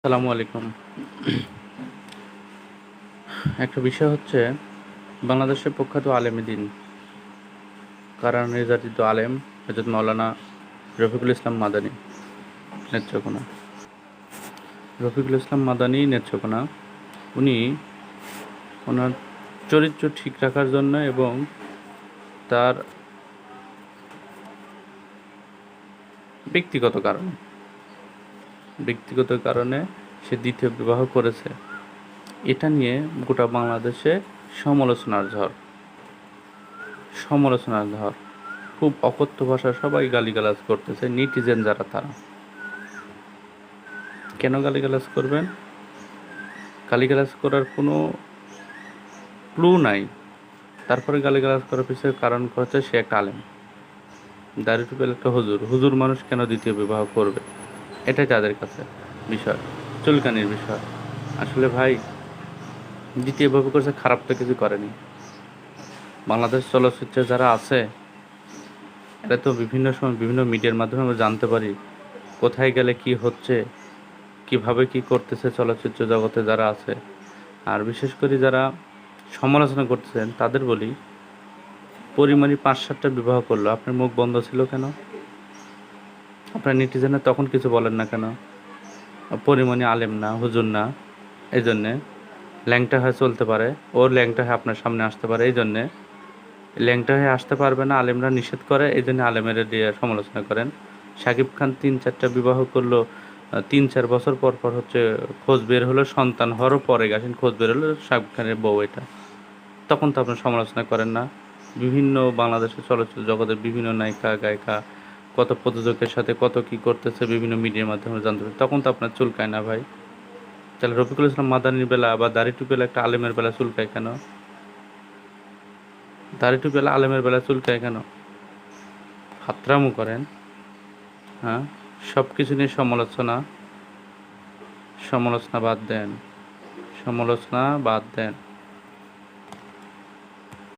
আসসালামু আলাইকুম। একটা বিষয় হচ্ছে বাংলাদেশের প্রখ্যাত আলেম দ্বীন কারা নির্যাতিত আলেম হযরত মাওলানা রফিকুল ইসলাম মাদানী নেত্রকোনা। রফিকুল ইসলাম মাদানী নেত্রকোনা উনি ওনার চরিত্র ঠিক রাখার জন্য এবং তার ব্যক্তিগত কারণে সে দ্বিতীয় বিবাহ করেছে। এটা নিয়ে গোটা বাংলাদেশে সমালোচনার ঝড়। খুব অকথ্য ভাষায় সবাই গালিগালাজ করতেছে, নেটিজেন যারা তারা। কেন গালিগালাজ করবেন? গালিগালাজ করার কোনো ক্লু নাই, তারপরে গালিগালাজ করার পিছনে কারণ হচ্ছে সে একটা আলেম, দাড়ি টুপি একটা হুজুর মানুষ কেন দ্বিতীয় বিবাহ করবে, এটাই তাদের কাছে বিষয়, চুলকানির বিষয়। আসলে ভাই, দ্বিতীয় বিবাহ করছে, খারাপ তো কিছু করেনি। বাংলাদেশ চলচ্চিত্রে যারা আছে এটা তো বিভিন্ন সময় বিভিন্ন মিডিয়ার মাধ্যমে আমরা জানতে পারি কোথায় গেলে কি হচ্ছে, কিভাবে কি করতেছে চলচ্চিত্র জগতে যারা আছে। আর বিশেষ করে যারা সমালোচনা করতেছেন তাদের বলি, পরিমাণই 5-7টা বিবাহ করলো, আপনার মুখ বন্ধ ছিল কেন? আপনার নেটিজেনের তখন কিছু বলেন না কেন? পরিমাণই আলেম না, হুজুর না, এই জন্যে ল্যাংটা হয়ে চলতে পারে, ওর ল্যাংটা হয়ে আপনার সামনে আসতে পারে, এই জন্যে ল্যাংটা হয়ে আসতে পারবে না, আলেমরা নিষেধ করে, এই জন্য আলেমের দিয়ে সমালোচনা করেন। শাকিব খান 3-4টা বিবাহ করলো, 3-4 বছর পর পর হচ্ছে খোঁজ বের হলো, সন্তান হওয়ারও পরে গেছেন খোঁজ বের হলো শাকিব খানের বউ এটা, তখন তো আপনার সমালোচনা করেন না। বিভিন্ন বাংলাদেশের চলচ্চিত্র জগতের বিভিন্ন নায়িকা গায়িকা কত প্রযোজকের সাথে কত কি করতেছে বিভিন্ন মিডিয়ার মাধ্যমে জানতে পারি, তখন তো আপনার চুলকায় না ভাই। তাহলে রফিকুল ইসলাম মাদানির বেলা বা দাড়ি টুপি একটা আলেমের বেলা চুলকায় কেন? দাড়ি টুপি আলেমের বেলা চুলকায় কেন? ফাত্রামো করেন। হ্যাঁ, সব কিছু নিয়ে সমালোচনা বাদ দেন।